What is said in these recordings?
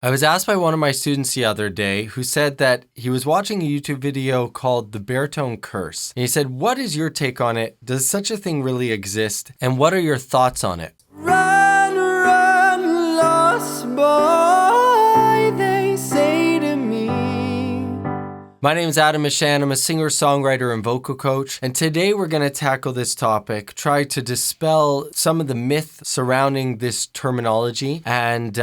I was asked by one of my students the other day who said that he was watching a YouTube video called The Baritone Curse. And he said, what is your take on it? Does such a thing really exist? And what are your thoughts on it? Run, run, lost boy, they say to me. My name is Adam Mishan. I'm a singer, songwriter, and vocal coach. And today we're going to tackle this topic, try to dispel some of the myth surrounding this terminology and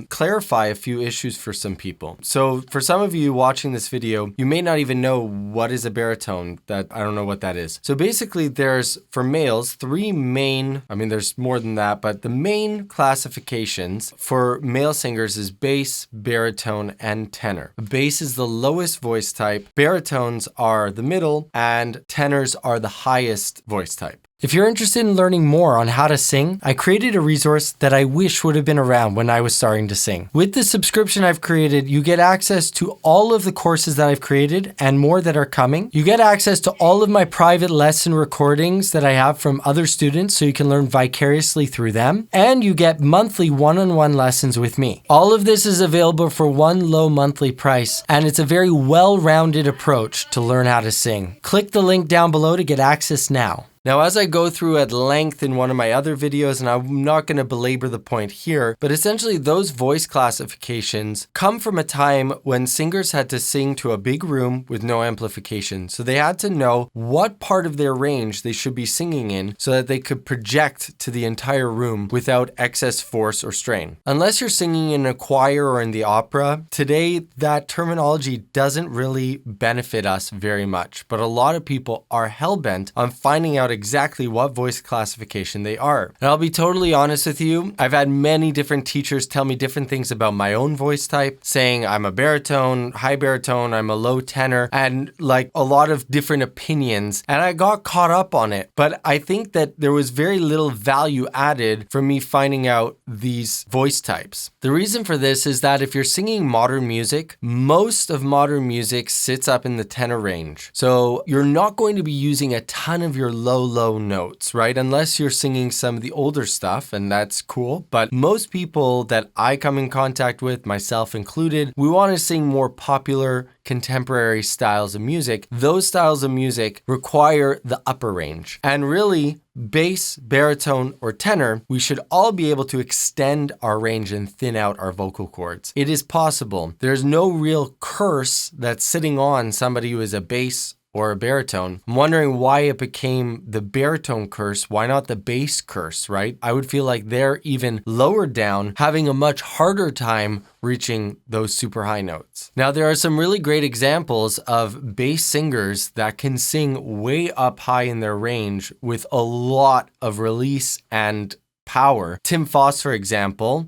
clarify a few issues for some people. So for some of you watching this video, you may not even know what is a baritone. I don't know what that is. So basically there's, for males, there's more than that, but the main classifications for male singers is bass, baritone, and tenor. Bass is the lowest voice type, baritones are the middle, and tenors are the highest voice type. If you're interested in learning more on how to sing, I created a resource that I wish would have been around when I was starting to sing. With the subscription I've created, you get access to all of the courses that I've created and more that are coming. You get access to all of my private lesson recordings that I have from other students so you can learn vicariously through them. And you get monthly one-on-one lessons with me. All of this is available for one low monthly price, and it's a very well-rounded approach to learn how to sing. Click the link down below to get access now. Now, as I go through at length in one of my other videos, and I'm not going to belabor the point here, but essentially those voice classifications come from a time when singers had to sing to a big room with no amplification. So they had to know what part of their range they should be singing in so that they could project to the entire room without excess force or strain. Unless you're singing in a choir or in the opera, today that terminology doesn't really benefit us very much, but a lot of people are hell-bent on finding out exactly what voice classification they are. And I'll be totally honest with you, I've had many different teachers tell me different things about my own voice type, saying I'm a baritone, high baritone, I'm a low tenor, and like a lot of different opinions. And I got caught up on it, but I think that there was very little value added from me finding out these voice types. The reason for this is that if you're singing modern music, most of modern music sits up in the tenor range. So you're not going to be using a ton of your low notes, right? Unless you're singing some of the older stuff, and that's cool. But most people that I come in contact with, myself included, we want to sing more popular contemporary styles of music. Those styles of music require the upper range. And really, bass, baritone, or tenor, we should all be able to extend our range and thin out our vocal cords. It is possible. There's no real curse that's sitting on somebody who is a bass or a baritone. I'm wondering why it became the baritone curse. Why not the bass curse, right? I would feel like they're even lower down, having a much harder time reaching those super high notes. Now, there are some really great examples of bass singers that can sing way up high in their range with a lot of release and power. Tim Foss, for example.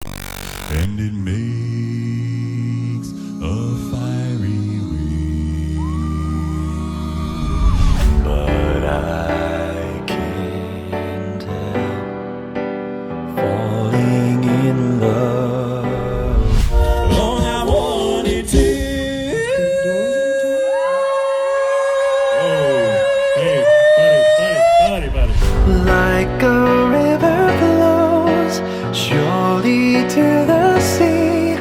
And it makes a fiery wind, but I can't help falling in love. Long I wanted to. Oh, hey, buddy. Like a river flows surely to the sea.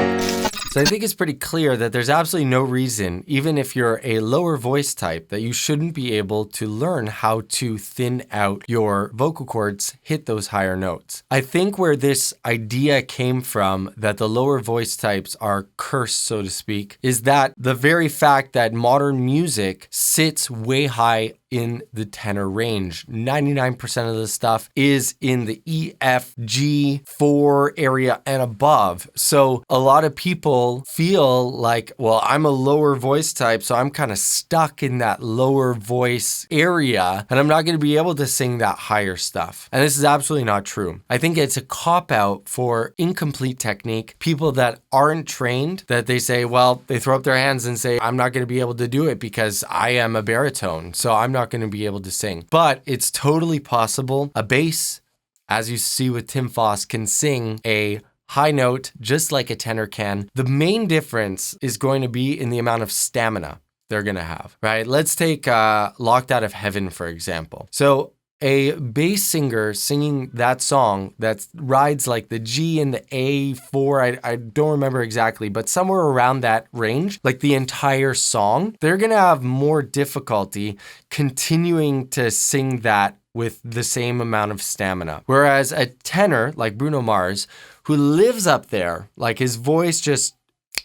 So I think it's pretty clear that there's absolutely no reason, even if you're a lower voice type, that you shouldn't be able to learn how to thin out your vocal cords, hit those higher notes. I think where this idea came from, that the lower voice types are cursed, so to speak, is that the very fact that modern music sits way high in the tenor range. 99% of the stuff is in the E, F, G, 4 area and above. So a lot of people feel like, well, I'm a lower voice type, so I'm kind of stuck in that lower voice area, and I'm not going to be able to sing that higher stuff. And this is absolutely not true. I think it's a cop-out for incomplete technique. People that aren't trained, that they say, well, they throw up their hands and say, I'm not going to be able to do it because I am a baritone, so I'm not going to be able to sing. But it's totally possible. A bass, as you see with Tim Foss, can sing a high note just like a tenor can. The main difference is going to be in the amount of stamina they're going to have, right? Let's take Locked Out of Heaven, for example. So a bass singer singing that song that rides like the G and the A4, I don't remember exactly, but somewhere around that range, like the entire song, they're going to have more difficulty continuing to sing that with the same amount of stamina. Whereas a tenor like Bruno Mars, who lives up there, like his voice just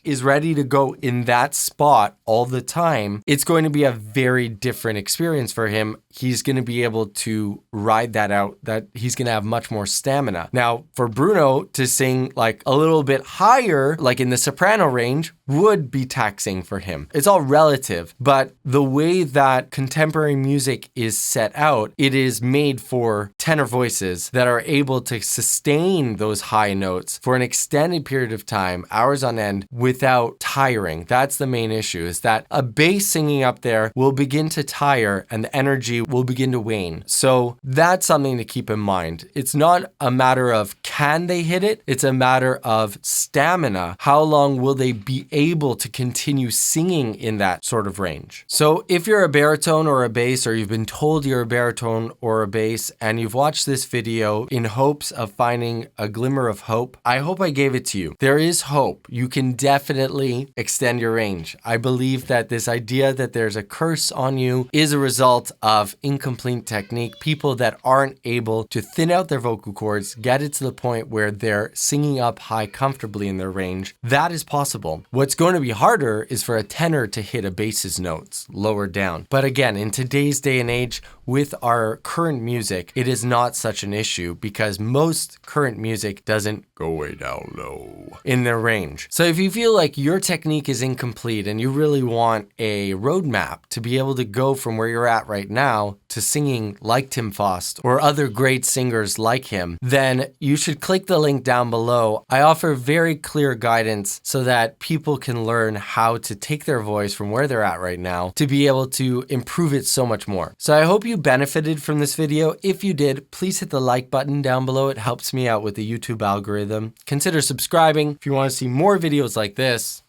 is ready to go in that spot all the time, it's going to be a very different experience for him. He's going to be able to ride that out, that he's going to have much more stamina. Now, for Bruno to sing like a little bit higher, like in the soprano range, would be taxing for him. It's all relative, but the way that contemporary music is set out, it is made for tenor voices that are able to sustain those high notes for an extended period of time, hours on end, without tiring. That's the main issue, is that a bass singing up there will begin to tire and the energy will begin to wane. So that's something to keep in mind. It's not a matter of can they hit it, it's a matter of stamina. How long will they be able to continue singing in that sort of range? So if you're a baritone or a bass, or you've been told you're a baritone or a bass, and you've watched this video in hopes of finding a glimmer of hope, I hope I gave it to you. There is hope. You can definitely extend your range. I believe that this idea that there's a curse on you is a result of incomplete technique. People that aren't able to thin out their vocal cords, get it to the point where they're singing up high comfortably in their range. That is possible. What's going to be harder is for a tenor to hit a bass's notes lower down. But again, in today's day and age, with our current music, it is not such an issue because most current music doesn't go way down low in their range. So if you feel like your technique is incomplete and you really want a roadmap to be able to go from where you're at right now to singing like Tim Faust or other great singers like him, then you should click the link down below. I offer very clear guidance so that people can learn how to take their voice from where they're at right now to be able to improve it so much more. So I hope you benefited from this video. If you did, please hit the like button down below. It helps me out with the YouTube algorithm. Consider subscribing if you want to see more videos like this.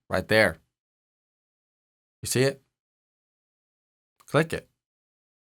Right there. You see it? Click it.